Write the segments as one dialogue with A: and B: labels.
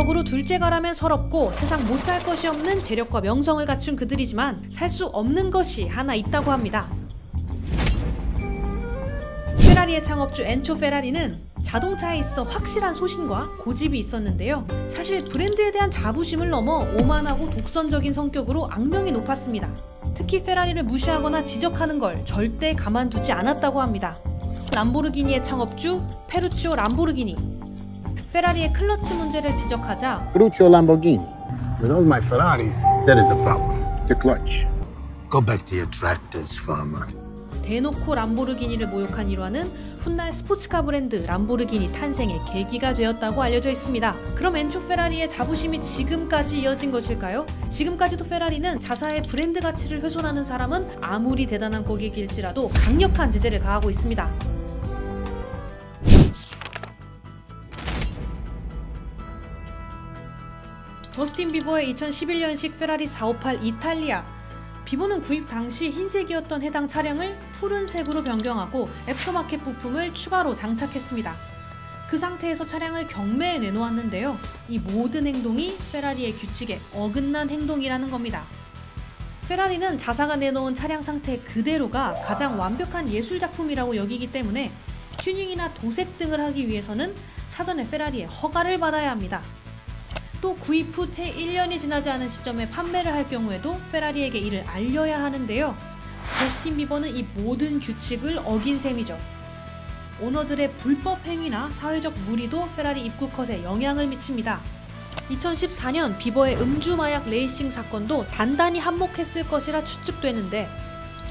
A: 경제적으로 둘째가라면 서럽고 세상 못 살 것이 없는 재력과 명성을 갖춘 그들이지만 살 수 없는 것이 하나 있다고 합니다. 페라리의 창업주 엔초 페라리는 자동차에 있어 확실한 소신과 고집이 있었는데요. 사실 브랜드에 대한 자부심을 넘어 오만하고 독선적인 성격으로 악명이 높았습니다. 특히 페라리를 무시하거나 지적하는 걸 절대 가만두지 않았다고 합니다. 람보르기니의 창업주 페루치오 람보르기니. 페라리의 클러치 문제를 지적하자
B: Ferruccio Lamborghini. With all my Ferraris, that is a problem. The clutch.
C: Go back to your tractors, farmer.
A: 대놓고 람보르기니를 모욕한 일화는 훗날 스포츠카 브랜드 람보르기니 탄생의 계기가 되었다고 알려져 있습니다. 그럼 엔초 페라리의 자부심이 지금까지 이어진 것일까요? 지금까지도 페라리는 자사의 브랜드 가치를 훼손하는 사람은 아무리 대단한 고객일지라도 강력한 제재를 가하고 있습니다. 저스틴 비버의 2011년식 페라리 458 이탈리아. 비버는 구입 당시 흰색이었던 해당 차량을 푸른색으로 변경하고 애프터마켓 부품을 추가로 장착했습니다. 그 상태에서 차량을 경매에 내놓았는데요. 이 모든 행동이 페라리의 규칙에 어긋난 행동이라는 겁니다. 페라리는 자사가 내놓은 차량 상태 그대로가 가장 완벽한 예술작품이라고 여기기 때문에 튜닝이나 도색 등을 하기 위해서는 사전에 페라리의 허가를 받아야 합니다. 또 구입 후 채 1년이 지나지 않은 시점에 판매를 할 경우에도 페라리에게 이를 알려야 하는데요. 저스틴 비버는 이 모든 규칙을 어긴 셈이죠. 오너들의 불법 행위나 사회적 무리도 페라리 입국 컷에 영향을 미칩니다. 2014년 비버의 음주 마약 레이싱 사건도 단단히 한몫했을 것이라 추측되는데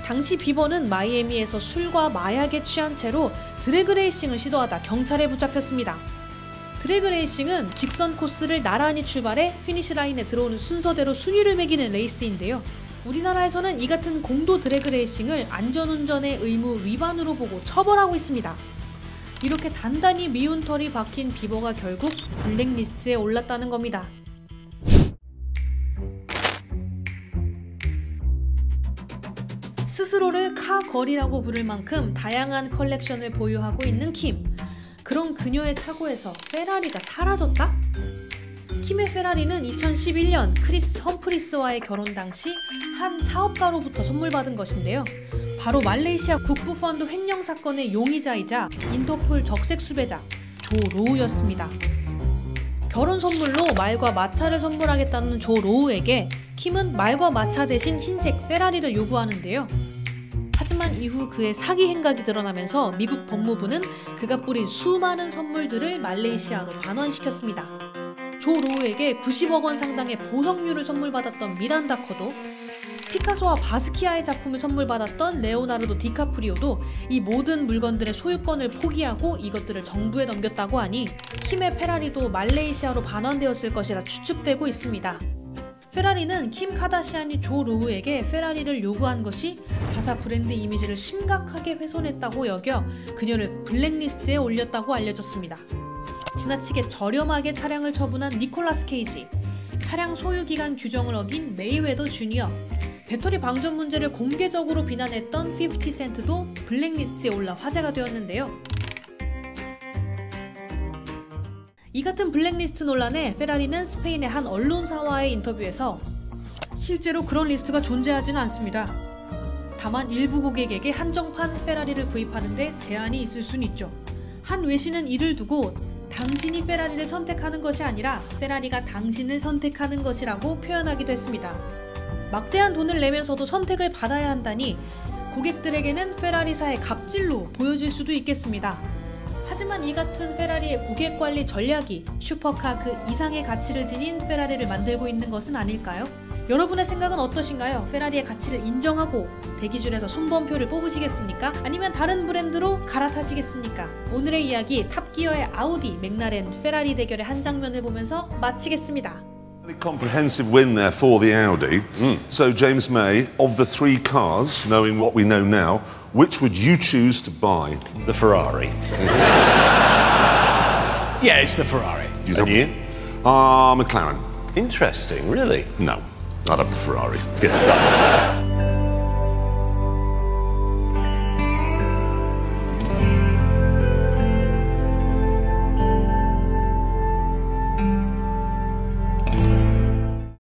A: 당시 비버는 마이애미에서 술과 마약에 취한 채로 드래그 레이싱을 시도하다 경찰에 붙잡혔습니다. 드래그 레이싱은 직선 코스를 나란히 출발해 피니시 라인에 들어오는 순서대로 순위를 매기는 레이스인데요. 우리나라에서는 이 같은 공도 드래그 레이싱을 안전운전의 의무 위반으로 보고 처벌하고 있습니다. 이렇게 단단히 미운 털이 박힌 비버가 결국 블랙리스트에 올랐다는 겁니다. 스스로를 카걸이라고 부를 만큼 다양한 컬렉션을 보유하고 있는 킴. 그런 그녀의 차고에서 페라리가 사라졌다? 킴의 페라리는 2011년 크리스 험프리스와의 결혼 당시 한 사업가로부터 선물받은 것인데요. 바로 말레이시아 국부펀드 횡령 사건의 용의자이자 인터폴 적색 수배자 조 로우였습니다. 결혼 선물로 말과 마차를 선물하겠다는 조 로우에게 킴은 말과 마차 대신 흰색 페라리를 요구하는데요. 하지만 이후 그의 사기 행각이 드러나면서 미국 법무부는 그가 뿌린 수많은 선물들을 말레이시아로 반환시켰습니다. 조 로우에게 90억 원 상당의 보석류를 선물받았던 미란다 커도, 피카소와 바스키아의 작품을 선물받았던 레오나르도 디카프리오도 이 모든 물건들의 소유권을 포기하고 이것들을 정부에 넘겼다고 하니 킴의 페라리도 말레이시아로 반환되었을 것이라 추측되고 있습니다. 페라리는 킴 카다시안이 조 로우에게 페라리를 요구한 것이 자사 브랜드 이미지를 심각하게 훼손했다고 여겨 그녀를 블랙리스트에 올렸다고 알려졌습니다. 지나치게 저렴하게 차량을 처분한 니콜라스 케이지, 차량 소유기간 규정을 어긴 메이웨더 주니어, 배터리 방전 문제를 공개적으로 비난했던 50센트도 블랙리스트에 올라 화제가 되었는데요. 이 같은 블랙리스트 논란에 페라리는 스페인의 한 언론사와의 인터뷰에서 실제로 그런 리스트가 존재하지는 않습니다. 다만 일부 고객에게 한정판 페라리를 구입하는데 제한이 있을 수는 있죠. 한 외신은 이를 두고 당신이 페라리를 선택하는 것이 아니라 페라리가 당신을 선택하는 것이라고 표현하기도 했습니다. 막대한 돈을 내면서도 선택을 받아야 한다니 고객들에게는 페라리사의 갑질로 보여질 수도 있겠습니다. 하지만 이 같은 페라리의 고객관리 전략이 슈퍼카 그 이상의 가치를 지닌 페라리를 만들고 있는 것은 아닐까요? 여러분의 생각은 어떠신가요? 페라리의 가치를 인정하고 대기줄에서 순번표를 뽑으시겠습니까? 아니면 다른 브랜드로 갈아타시겠습니까? 오늘의 이야기 탑기어의 아우디, 맥라렌, 페라리 대결의 한 장면을 보면서 마치겠습니다.
D: Comprehensive win there for the Audi. So James May, of the three cars, knowing what we know now, which would you choose to buy?
E: The Ferrari. Yeah, it's the Ferrari.
D: And you? McLaren.
E: Interesting, really?
D: No, I'd have the Ferrari.
E: Good.